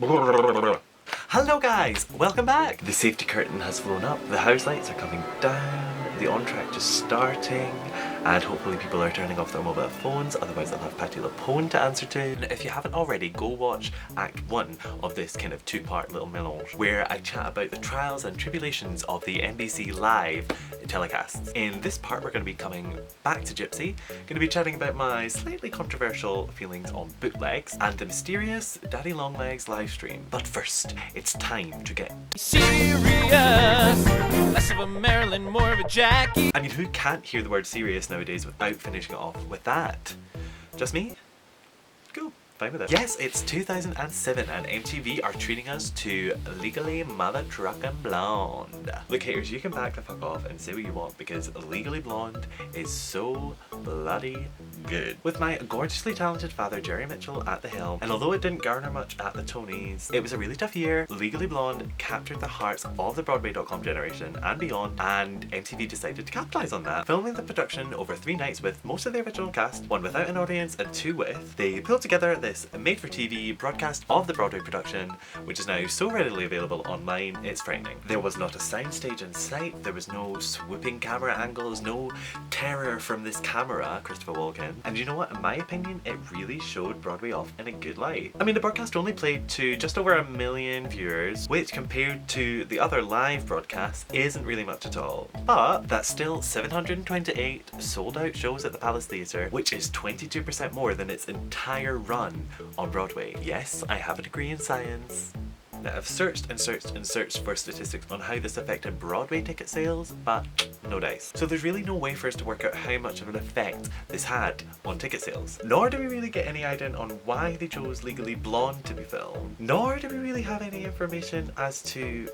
Hello guys, welcome back! The safety curtain has flown up, the house lights are coming down, the on-track is starting, and hopefully people are turning off their mobile phones, otherwise they'll have Patti LuPone to answer to. And if you haven't already, go watch Act 1 of this kind of two-part little melange, where I chat about the trials and tribulations of the NBC Live telecasts. In this part we're going to be coming back to Gypsy, going to be chatting about my slightly controversial feelings on bootlegs and the mysterious Daddy Long Legs livestream. But first, it's time to get serious, less of a Marilyn, more of a Jackie. I mean, who can't hear the word serious nowadays without finishing it off with that? Just me? Cool. Fine with it. Yes, it's 2007 and MTV are treating us to Legally Mother Truckin' Blonde. Look haters, you can back the fuck off and say what you want because Legally Blonde is so bloody good. With my gorgeously talented father Jerry Mitchell at the helm, and although it didn't garner much at the Tonys, it was a really tough year. Legally Blonde captured the hearts of the Broadway.com generation and beyond, and MTV decided to capitalise on that, filming the production over 3 nights with most of the original cast, 1 without an audience and 2 with. They pulled together this made-for-TV broadcast of the Broadway production, which is now so readily available online, it's frightening. There was not a soundstage in sight, there was no swooping camera angles, no terror from this camera, Christopher Walken. And you know what, in my opinion, it really showed Broadway off in a good light. I mean, the broadcast only played to just over 1 million viewers, which compared to the other live broadcasts isn't really much at all. But that's still 728 sold out shows at the Palace Theatre, which is 22% more than its entire run on Broadway. Yes, I have a degree in science. Now, I've searched and searched and searched for statistics on how this affected Broadway ticket sales, but no dice. So there's really no way for us to work out how much of an effect this had on ticket sales. Nor do we really get any idea on why they chose Legally Blonde to be filmed. Nor do we really have any information as to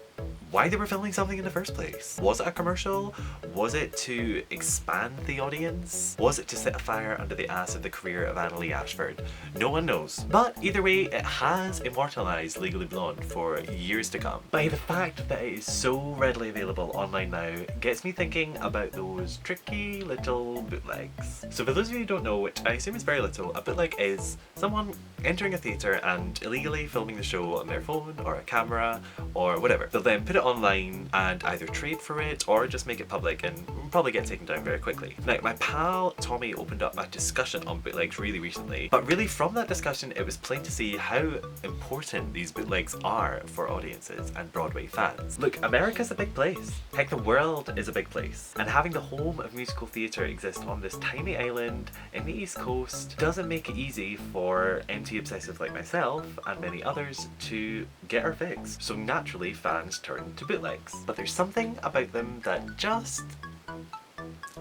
why they were filming something in the first place. Was it a commercial? Was it to expand the audience? Was it to set a fire under the ass of the career of Annalee Ashford? No one knows. But either way, it has immortalised Legally Blonde for years to come. By the fact that it is so readily available online now gets me thinking about those tricky little bootlegs. So for those of you who don't know, which I assume is very little, a bootleg is someone entering a theatre and illegally filming the show on their phone or a camera or whatever. They'll then put it online and either trade for it or just make it public and probably get taken down very quickly. Now, my pal Tommy opened up a discussion on bootlegs really recently, but really from that discussion it was plain to see how important these bootlegs are for audiences and Broadway fans. Look, America's a big place. Heck, the world is a big place. And having the home of musical theatre exist on this tiny island in the East Coast doesn't make it easy for MT obsessives like myself and many others to get our fix. So naturally fans turn to bootlegs. But there's something about them that just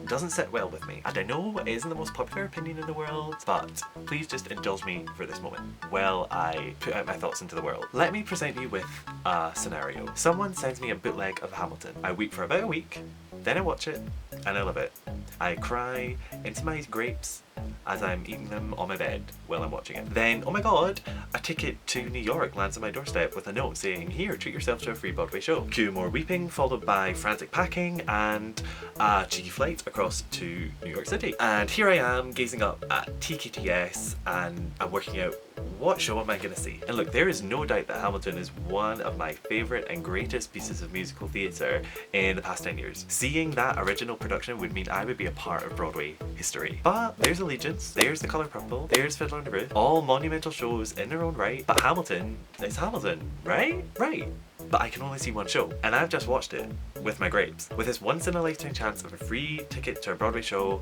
doesn't sit well with me. And I know it isn't the most popular opinion in the world, but please just indulge me for this moment while I put out my thoughts into the world. Let me present you with a scenario. Someone sends me a bootleg of Hamilton. I weep for about a week, then I watch it, and I love it. I cry into my grapes as I'm eating them on my bed while I'm watching it. Then, oh my god, a ticket to New York lands on my doorstep with a note saying, here, treat yourself to a free Broadway show. Cue more weeping, followed by frantic packing and a cheeky flight across to New York City. And here I am, gazing up at TKTS, and I'm working out what show am I gonna see? And look, there is no doubt that Hamilton is one of my favourite and greatest pieces of musical theatre in the past 10 years. Seeing that original production would mean I would be a part of Broadway history. But there's Allegiance, there's The Colour Purple, there's Fiddler on the Roof, all monumental shows in their own right, but Hamilton is Hamilton, right? Right. But I can only see one show, and I've just watched it with my grapes. With this once in a lifetime chance of a free ticket to a Broadway show,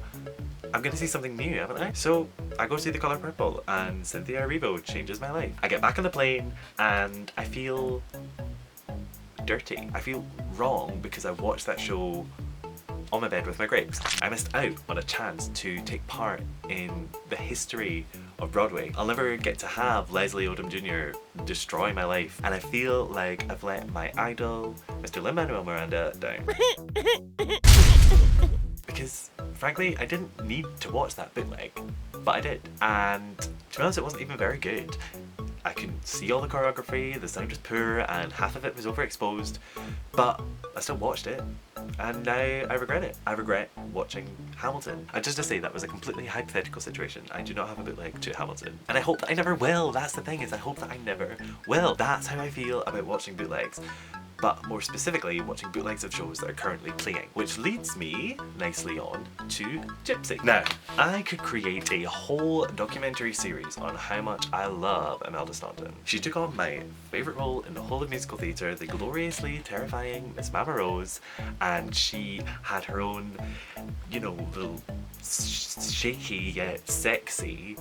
I'm gonna see something new, haven't I? So I go see The Colour Purple, and Cynthia Erivo changes my life. I get back on the plane, and I feel dirty. I feel wrong because I watched that show on my bed with my grapes. I missed out on a chance to take part in the history of Broadway. I'll never get to have Leslie Odom Jr. destroy my life, and I feel like I've let my idol, Mr. Lin-Manuel Miranda, down. Because, frankly, I didn't need to watch that bootleg, but I did. And to be honest, it wasn't even very good. I couldn't see all the choreography, the sound was poor, and half of it was overexposed, but I still watched it, and now I regret it. I regret watching Hamilton. And just to say, that was a completely hypothetical situation. I do not have a bootleg to Hamilton, and I hope that I never will. That's the thing, is I hope that I never will. That's how I feel about watching bootlegs. But more specifically, watching bootlegs of shows that are currently playing. Which leads me nicely on to Gypsy. Now, I could create a whole documentary series on how much I love Imelda Staunton. She took on my favourite role in the whole of musical theatre, the gloriously terrifying Miss Mama Rose, and she had her own, you know, little shaky yet sexy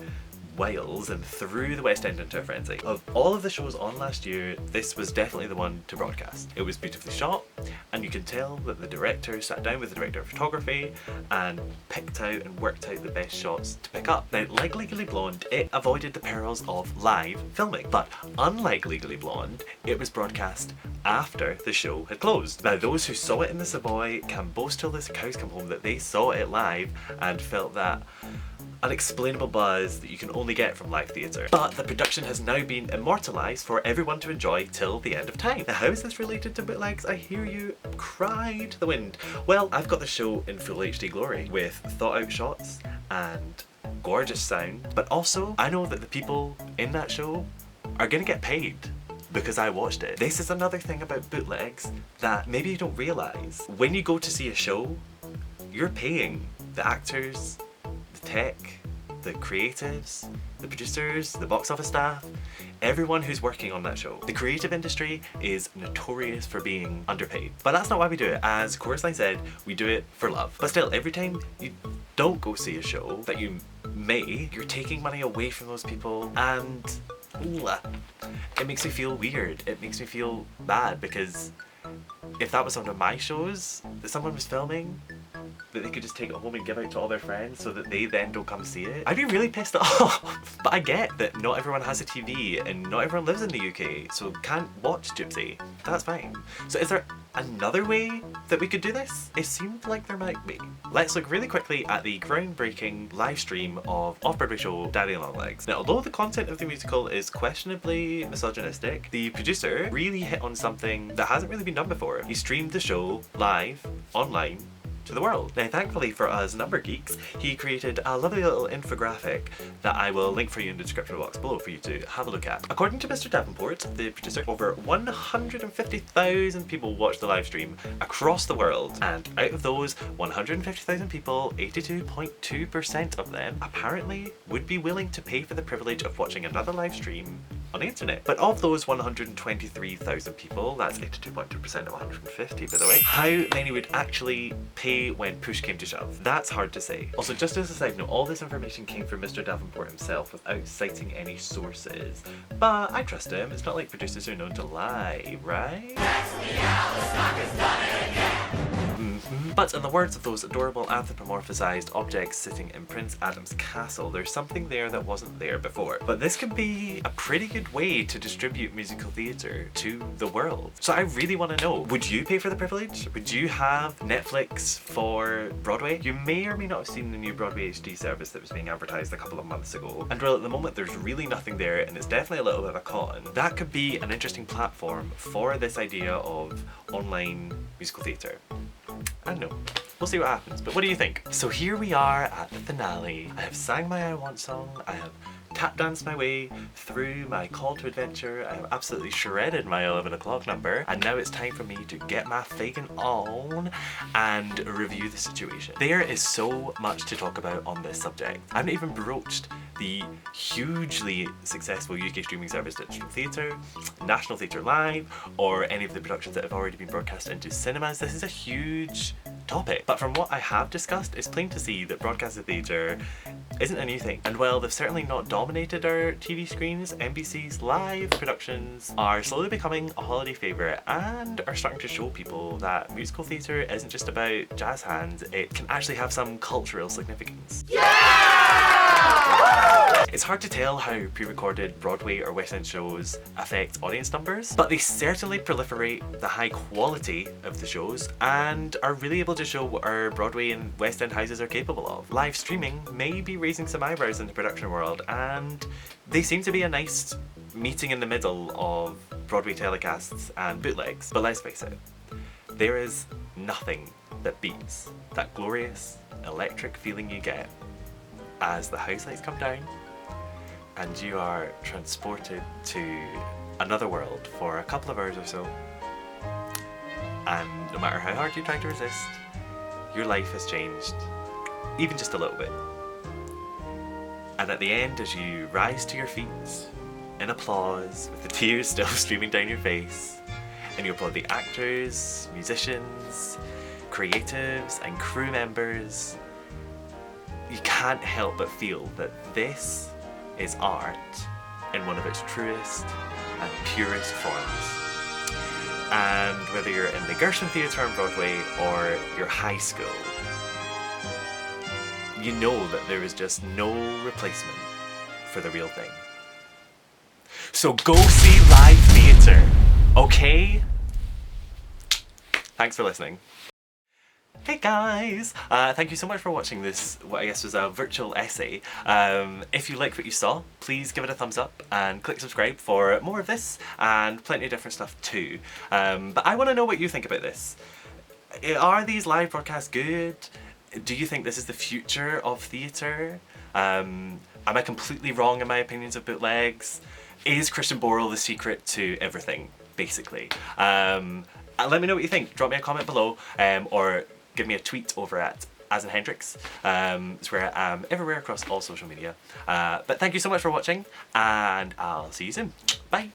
Wales and threw the West End into a frenzy. Of all of the shows on last year, this was definitely the one to broadcast. It was beautifully shot, and you can tell that the director sat down with the director of photography and picked out and worked out the best shots to pick up. Now, like Legally Blonde, it avoided the perils of live filming, but unlike Legally Blonde, it was broadcast after the show had closed. Now, those who saw it in the Savoy can boast till the cows come home that they saw it live and felt that unexplainable buzz that you can only get from live theatre. But the production has now been immortalised for everyone to enjoy till the end of time. Now, how is this related to bootlegs? I hear you cry to the wind. Well, I've got the show in full HD glory with thought out shots and gorgeous sound, but also I know that the people in that show are gonna get paid because I watched it. This is another thing about bootlegs that maybe you don't realise. When you go to see a show, you're paying the actors, tech, the creatives, the producers, the box office staff, everyone who's working on that show. The creative industry is notorious for being underpaid. But that's not why we do it. As Chorus Line said, we do it for love. But still, every time you don't go see a show that you may, you're taking money away from those people, and it makes me feel weird. It makes me feel bad, because if that was one of my shows that someone was filming, that they could just take it home and give out to all their friends so that they then don't come see it, I'd be really pissed off. But I get that not everyone has a TV and not everyone lives in the UK, so can't watch Gypsy. That's fine. So is there another way that we could do this? It seemed like there might be. Let's look really quickly at the groundbreaking live stream of off-Broadway show Daddy Long Legs. Now, although the content of the musical is questionably misogynistic, the producer really hit on something that hasn't really been done before. He streamed the show live, online, to the world. Now, thankfully for us number geeks, he created a lovely little infographic that I will link for you in the description box below for you to have a look at. According to Mr. Davenport, the producer, over 150,000 people watched the live stream across the world, and out of those 150,000 people, 82.2% of them apparently would be willing to pay for the privilege of watching another live stream on the internet. But of those 123,000 people, that's 82.2% of 150 by the way, how many would actually pay when push came to shove? That's hard to say. Also, just as a side note, all this information came from Mr. Davenport himself without citing any sources. But I trust him, it's not like producers are known to lie, right? But in the words of those adorable anthropomorphized objects sitting in Prince Adam's castle, there's something there that wasn't there before. But this could be a pretty good way to distribute musical theatre to the world. So I really want to know, would you pay for the privilege? Would you have Netflix for Broadway? You may or may not have seen the new Broadway HD service that was being advertised a couple of months ago. And well, at the moment there's really nothing there, and it's definitely a little bit of a con. That could be an interesting platform for this idea of online musical theatre. I don't know. We'll see what happens, but what do you think? So here we are at the finale. I have sang my I Want song, I have tap danced my way through my call to adventure, I have absolutely shredded my 11 o'clock number, and now it's time for me to get my faking on and review the situation. There is so much to talk about on this subject. I haven't even broached the hugely successful UK streaming service Digital Theatre, National Theatre Live, or any of the productions that have already been broadcast into cinemas. This is a huge topic, but from what I have discussed, it's plain to see that broadcasted theatre isn't a new thing. And while they've certainly not dominated our TV screens, NBC's live productions are slowly becoming a holiday favourite and are starting to show people that musical theatre isn't just about jazz hands, it can actually have some cultural significance. It's hard to tell how pre-recorded Broadway or West End shows affect audience numbers, but they certainly proliferate the high quality of the shows and are really able to show what our Broadway and West End houses are capable of. Live streaming may be raising some eyebrows in the production world, and they seem to be a nice meeting in the middle of Broadway telecasts and bootlegs. But let's face it, there is nothing that beats that glorious electric feeling you get as the house lights come down and you are transported to another world for a couple of hours or so. And no matter how hard you try to resist, your life has changed, even just a little bit. And at the end, as you rise to your feet in applause, with the tears still streaming down your face, and you applaud the actors, musicians, creatives, and crew members, you can't help but feel that this is art in one of its truest and purest forms. And whether you're in the Gershwin Theatre on Broadway or your high school, you know that there is just no replacement for the real thing. So go see live theatre, okay? Thanks for listening. Hey guys! Thank you so much for watching this, what I guess was a virtual essay. If you liked what you saw, please give it a thumbs up and click subscribe for more of this and plenty of different stuff too. But I want to know what you think about this. Are these live broadcasts good? Do you think this is the future of theatre? Am I completely wrong in my opinions of bootlegs? Is Christian Borle the secret to everything, basically? Let me know what you think. Drop me a comment below, or give me a tweet over at @AsInHendrix. It's where I am everywhere across all social media. But thank you so much for watching, and I'll see you soon. Bye!